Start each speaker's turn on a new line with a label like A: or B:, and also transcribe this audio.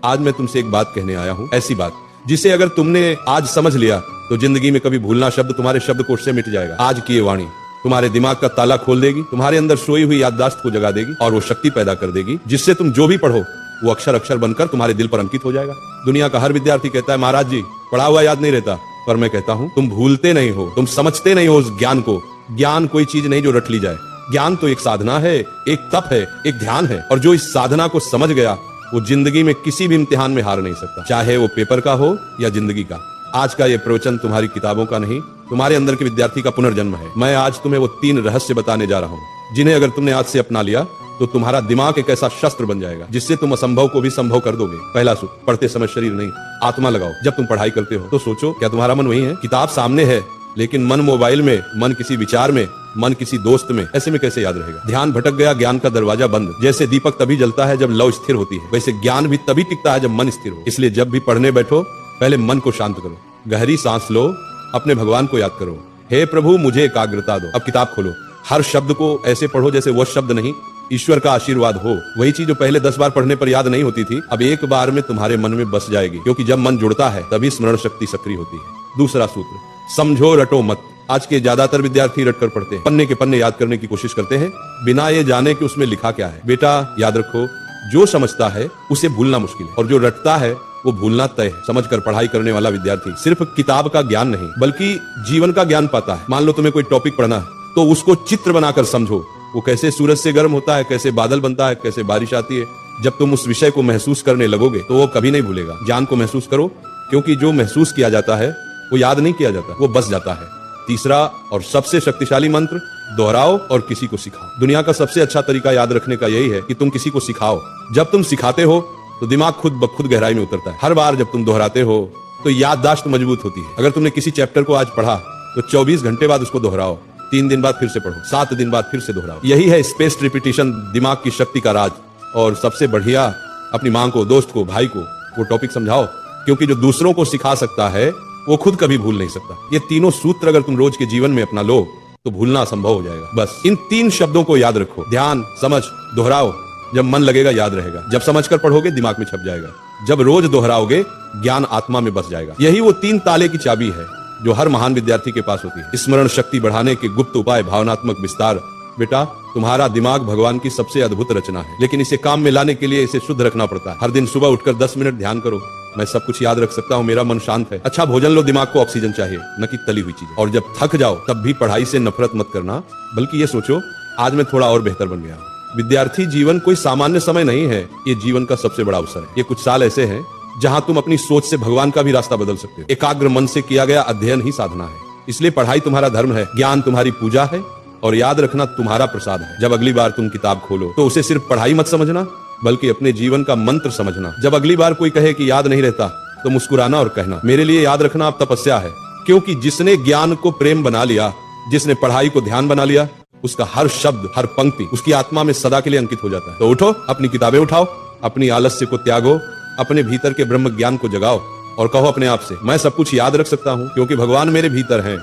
A: आज मैं तुमसे एक बात कहने आया हूँ, ऐसी बात जिसे अगर तुमने आज समझ लिया तो जिंदगी में कभी भूलना शब्द तुम्हारे शब्दकोश से मिट जाएगा। आज की ये वाणी तुम्हारे दिमाग का ताला खोल देगी, तुम्हारे अंदर सोई हुई याददाश्त को जगा देगी और वो शक्ति पैदा कर देगी जिससे तुम जो भी पढ़ो वो अक्षर अक्षर बनकर तुम्हारे दिल पर अंकित हो जाएगा। दुनिया का हर विद्यार्थी कहता है महाराज जी पढ़ा हुआ याद नहीं रहता, पर मैं कहता हूँ तुम भूलते नहीं हो, तुम समझते नहीं हो उस ज्ञान को। ज्ञान कोई चीज नहीं जो रट ली जाए, ज्ञान तो एक साधना है, एक तप है, एक ध्यान है, और जो इस साधना को समझ गया वो जिंदगी में किसी भी इम्तिहान में हार नहीं सकता, चाहे वो पेपर का हो या जिंदगी का। आज का ये प्रवचन तुम्हारी किताबों का नहीं, तुम्हारे अंदर के विद्यार्थी का पुनर्जन्म है। मैं आज तुम्हें वो 3 रहस्य बताने जा रहा हूँ जिन्हें अगर तुमने आज से अपना लिया तो तुम्हारा दिमाग एक ऐसा शस्त्र बन जाएगा जिससे तुम असंभव को भी संभव कर दोगे। पहला सूत्र, पढ़ते समय शरीर नहीं आत्मा लगाओ। जब तुम पढ़ाई करते हो तो सोचो क्या तुम्हारा मन वही है? किताब सामने है लेकिन मन मोबाइल में, मन किसी विचार में, मन किसी दोस्त में, ऐसे में कैसे याद रहेगा? ध्यान भटक गया, ज्ञान का दरवाजा बंद। जैसे दीपक तभी जलता है जब लौ स्थिर होती है, वैसे ज्ञान भी तभी टिकता है जब मन स्थिर हो। इसलिए जब भी पढ़ने बैठो पहले मन को शांत करो, गहरी सांस लो, अपने भगवान को याद करो, हे प्रभु मुझे एकाग्रता दो। अब किताब खोलो, हर शब्द को ऐसे पढ़ो जैसे वो शब्द नहीं ईश्वर का आशीर्वाद हो। वही चीज जो पहले 10 बार पढ़ने पर याद नहीं होती थी अब एक बार में तुम्हारे मन में बस जाएगी, क्योंकि जब मन जुड़ता है तभी स्मरण शक्ति सक्रिय होती है। दूसरा सूत्र, समझो रटो मत। आज के ज्यादातर विद्यार्थी रट कर पढ़ते हैं, पन्ने के पन्ने याद करने की कोशिश करते हैं बिना ये जाने कि उसमें लिखा क्या है। बेटा याद रखो, जो समझता है उसे भूलना मुश्किल है और जो रटता है वो भूलना तय है। समझकर पढ़ाई करने वाला विद्यार्थी सिर्फ किताब का ज्ञान नहीं बल्कि जीवन का ज्ञान पाता है। मान लो तुम्हें कोई टॉपिक पढ़ना है तो उसको चित्र बनाकर समझो, वो कैसे सूरज से गर्म होता है, कैसे बादल बनता है, कैसे बारिश आती है। जब तुम उस विषय को महसूस करने लगोगे तो वो कभी नहीं भूलेगा। ज्ञान को महसूस करो, क्योंकि जो महसूस किया जाता है वो याद नहीं किया जाता, वो बस जाता है। तीसरा और सबसे शक्तिशाली मंत्र, दोहराओ और किसी को सिखाओ। दुनिया का सबसे अच्छा तरीका याद रखने का यही है कि तुम किसी को सिखाओ। जब तुम सिखाते हो तो दिमाग खुद ब खुद गहराई में उतरता है। हर बार जब तुम दोहराते हो तो याददाश्त मजबूत होती है। अगर तुमने किसी चैप्टर को आज पढ़ा तो 24 घंटे बाद उसको दोहराओ, 3 दिन बाद फिर से पढ़ो, 7 दिन बाद फिर से दोहराओ। यही है स्पेस्ड रिपीटिशन, दिमाग की शक्ति का राज। और सबसे बढ़िया, अपनी माँ को, दोस्त को, भाई को वो टॉपिक समझाओ, क्योंकि जो दूसरों को सिखा सकता है वो खुद कभी भूल नहीं सकता। ये तीनों सूत्र अगर तुम रोज के जीवन में अपना लो तो भूलना असंभव हो जाएगा। बस इन 3 शब्दों को याद रखो, ध्यान, समझ, दोहराओ। जब मन लगेगा याद रहेगा, जब समझकर पढ़ोगे दिमाग में छप जाएगा, जब रोज दोहराओगे ज्ञान आत्मा में बस जाएगा। यही वो 3 ताले की चाबी है जो हर महान विद्यार्थी के पास होती है। स्मरण शक्ति बढ़ाने के गुप्त उपाय, भावनात्मक विस्तार। बेटा तुम्हारा दिमाग भगवान की सबसे अद्भुत रचना है, लेकिन इसे काम में लाने के लिए इसे शुद्ध रखना पड़ता है। हर दिन सुबह उठकर 10 मिनट ध्यान करो, मैं सब कुछ याद रख सकता हूँ, मेरा मन शांत है। अच्छा भोजन लो, दिमाग को ऑक्सीजन चाहिए, न कि तली हुई चीज। और जब थक जाओ तब भी पढ़ाई से नफरत मत करना, बल्कि ये सोचो आज मैं थोड़ा और बेहतर बन गया। विद्यार्थी जीवन कोई सामान्य समय नहीं है, ये जीवन का सबसे बड़ा अवसर है। ये कुछ साल ऐसे हैं जहां तुम अपनी सोच से भगवान का भी रास्ता बदल सकते हो। एकाग्र मन से किया गया अध्ययन ही साधना है। इसलिए पढ़ाई तुम्हारा धर्म है, ज्ञान तुम्हारी पूजा है और याद रखना तुम्हारा प्रसाद है। जब अगली बार तुम किताब खोलो तो उसे सिर्फ पढ़ाई मत समझना बल्कि अपने जीवन का मंत्र समझना। जब अगली बार कोई कहे कि याद नहीं रहता तो मुस्कुराना और कहना, मेरे लिए याद रखना अब तपस्या है। क्योंकि जिसने ज्ञान को प्रेम बना लिया, जिसने पढ़ाई को ध्यान बना लिया, उसका हर शब्द, हर पंक्ति उसकी आत्मा में सदा के लिए अंकित हो जाता है। तो उठो, अपनी किताबें उठाओ, अपनी आलस्य को त्यागो, अपने भीतर के ब्रह्म ज्ञान को जगाओ और कहो अपने आप से, मैं सब कुछ याद रख सकता हूँ क्योंकि भगवान मेरे भीतर हैं।